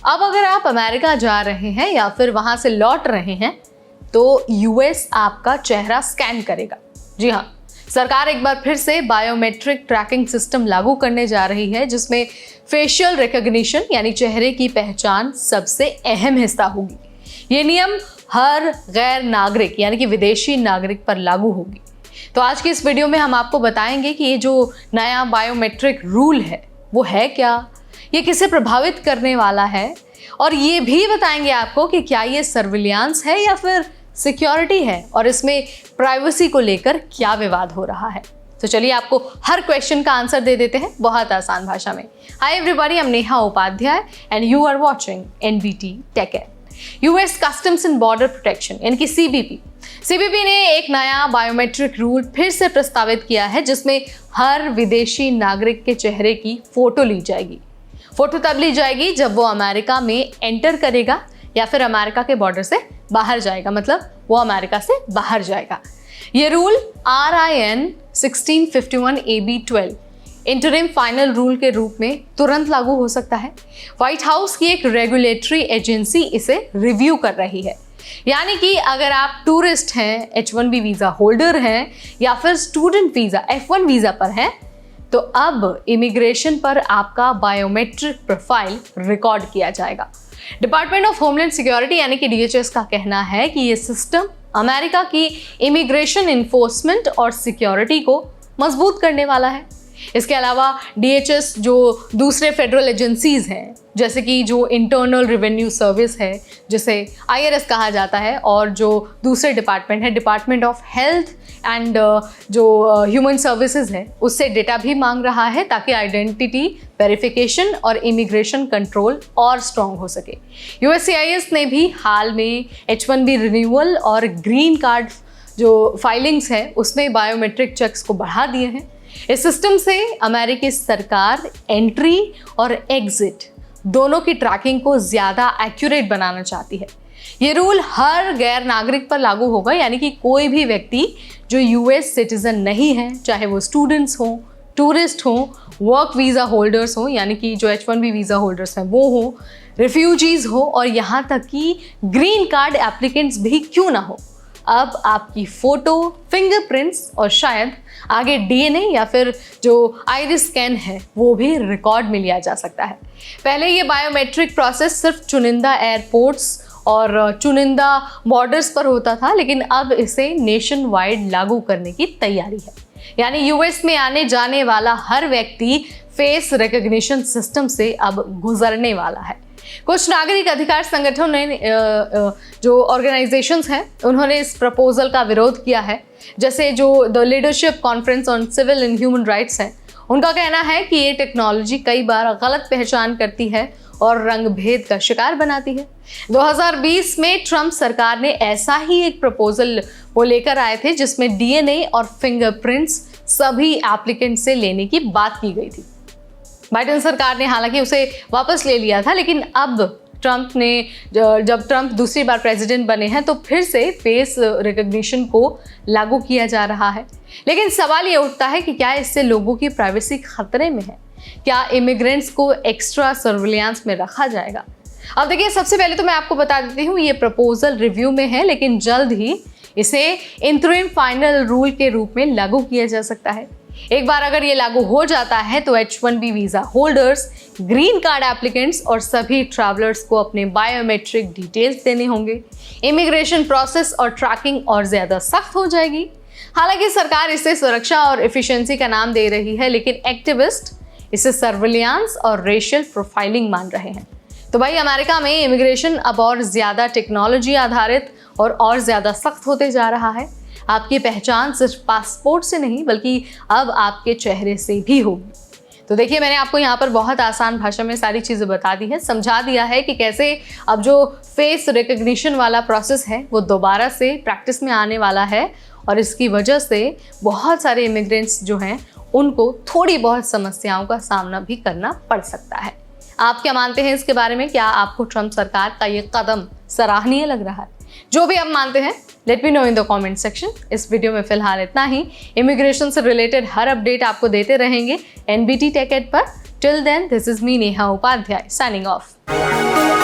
अब अगर आप अमेरिका जा रहे हैं या फिर वहां से लौट रहे हैं तो यूएस आपका चेहरा स्कैन करेगा। जी हाँ, सरकार एक बार फिर से बायोमेट्रिक ट्रैकिंग सिस्टम लागू करने जा रही है, जिसमें फेशियल रिकॉग्निशन यानी चेहरे की पहचान सबसे अहम हिस्सा होगी। ये नियम हर गैर नागरिक यानी कि विदेशी नागरिक पर लागू होगी। तो आज की इस वीडियो में हम आपको बताएंगे कि ये जो नया बायोमेट्रिक रूल है वो है क्या, ये किसे प्रभावित करने वाला है, और ये भी बताएंगे आपको कि क्या ये सर्विलांस है या फिर सिक्योरिटी है और इसमें प्राइवेसी को लेकर क्या विवाद हो रहा है। तो चलिए आपको हर क्वेश्चन का आंसर दे देते हैं बहुत आसान भाषा में। Hi everybody, I am Neha Upadhyay and you are watching NBT tech ed. US customs and border protection यानी कि सीबीपी ने एक नया बायोमेट्रिक रूल फिर से प्रस्तावित किया है, जिसमें हर विदेशी नागरिक के चेहरे की फोटो ली जाएगी। फोटो तब ली जाएगी जब वो अमेरिका में एंटर करेगा या फिर अमेरिका के बॉर्डर से बाहर जाएगा, मतलब वो अमेरिका से बाहर जाएगा। ये rule RIN 1651 AB 12 interim final rule के रूप में तुरंत लागू हो सकता है। व्हाइट हाउस की एक रेगुलेटरी एजेंसी इसे रिव्यू कर रही है। यानी कि अगर आप टूरिस्ट हैं, H1B वीज़ा होल्डर हैं या फिर स्टूडेंट वीज़ा F1 वीज़ा पर हैं, तो अब इमिग्रेशन पर आपका बायोमेट्रिक प्रोफाइल रिकॉर्ड किया जाएगा। डिपार्टमेंट ऑफ होमलैंड सिक्योरिटी यानी कि DHS का कहना है कि ये सिस्टम अमेरिका की इमिग्रेशन इन्फोर्समेंट और सिक्योरिटी को मजबूत करने वाला है। इसके अलावा DHS जो दूसरे फेडरल एजेंसीज हैं, जैसे कि जो इंटरनल रेवेन्यू सर्विस है जिसे IRS कहा जाता है, और जो दूसरे डिपार्टमेंट है डिपार्टमेंट ऑफ हेल्थ एंड जो ह्यूमन सर्विसेज है, उससे डेटा भी मांग रहा है ताकि आइडेंटिटी वेरिफिकेशन और इमिग्रेशन कंट्रोल और स्ट्रॉन्ग हो सके। USCIS ने भी हाल में H1B रिन्यूअल और ग्रीन कार्ड जो फाइलिंग्स है उसमें बायोमेट्रिक चेक्स को बढ़ा दिए हैं। इस सिस्टम से अमेरिकी सरकार एंट्री और एग्जिट दोनों की ट्रैकिंग को ज़्यादा एक्यूरेट बनाना चाहती है। ये रूल हर गैर नागरिक पर लागू होगा, यानी कि कोई भी व्यक्ति जो US सिटीजन नहीं है, चाहे वो स्टूडेंट्स हों, टूरिस्ट हों, वर्क वीज़ा होल्डर्स हों यानी कि जो H1B वीज़ा होल्डर्स हैं वो हों, रिफ्यूजीज़ हो, और यहाँ तक कि ग्रीन कार्ड एप्लीकेंट्स भी क्यों ना हो, अब आपकी फ़ोटो, फिंगरप्रिंट्स और शायद आगे DNA या फिर जो आइरिस स्कैन है वो भी रिकॉर्ड में लिया जा सकता है। पहले ये बायोमेट्रिक प्रोसेस सिर्फ चुनिंदा एयरपोर्ट्स और चुनिंदा बॉर्डर्स पर होता था, लेकिन अब इसे नेशन वाइड लागू करने की तैयारी है। यानी US में आने जाने वाला हर व्यक्ति फेस रिकॉग्निशन सिस्टम से अब गुजरने वाला है। कुछ नागरिक अधिकार संगठनों ने जो ऑर्गेनाइजेशंस हैं उन्होंने इस प्रपोजल का विरोध किया है, जैसे जो the leadership conference on civil and human rights है, उनका कहना है कि ये टेक्नोलॉजी कई बार गलत पहचान करती है और रंगभेद का शिकार बनाती है। 2020 में ट्रंप सरकार ने ऐसा ही एक प्रपोजल वो लेकर आए थे, जिसमें DNA और फिंगरप्रिंट्स सभी एप्लीकेंट से लेने की बात की गई थी। बाइडेन सरकार ने हालांकि उसे वापस ले लिया था, लेकिन अब ट्रंप ने जब ट्रंप दूसरी बार प्रेसिडेंट बने हैं तो फिर से फेस रिकॉग्निशन को लागू किया जा रहा है। लेकिन सवाल ये उठता है कि क्या इससे लोगों की प्राइवेसी खतरे में है? क्या इमिग्रेंट्स को एक्स्ट्रा सर्विलांस में रखा जाएगा? अब देखिए, सबसे पहले तो मैं आपको बता देती हूँ ये प्रपोजल रिव्यू में है, लेकिन जल्द ही इसे इंटरिम फाइनल रूल के रूप में लागू किया जा सकता है। एक बार अगर ये लागू हो जाता है तो H1B visa holders, green card applicants और सभी ट्रैवलर्स को अपने बायोमेट्रिक डिटेल्स देने होंगे। इमिग्रेशन प्रोसेस और ट्रैकिंग और ज़्यादा सख्त हो जाएगी। हालांकि सरकार इसे सुरक्षा और एफिशिएंसी का नाम दे रही है, लेकिन एक्टिविस्ट इसे सर्विलांस और रेशियल प्रोफाइलिंग मान रहे हैं। तो भाई, अमेरिका में इमिग्रेशन अब और ज़्यादा टेक्नोलॉजी आधारित और ज़्यादा सख्त होते जा रहा है। आपकी पहचान सिर्फ पासपोर्ट से नहीं बल्कि अब आपके चेहरे से भी होगी। तो देखिए, मैंने आपको यहाँ पर बहुत आसान भाषा में सारी चीज़ें बता दी हैं, समझा दिया है कि कैसे अब जो फेस रिकॉग्निशन वाला प्रोसेस है वो दोबारा से प्रैक्टिस में आने वाला है, और इसकी वजह से बहुत सारे इमिग्रेंट्स जो हैं उनको थोड़ी बहुत समस्याओं का सामना भी करना पड़ सकता है। आप क्या मानते हैं इसके बारे में? क्या आपको ट्रंप सरकार का ये कदम सराहनीय लग रहा है? जो भी आप मानते हैं, let me know in the comment section. इस वीडियो में फिलहाल इतना ही। इमिग्रेशन से रिलेटेड हर अपडेट आपको देते रहेंगे NBT टेक एड पर। Till then, this is me Neha Upadhyay signing of.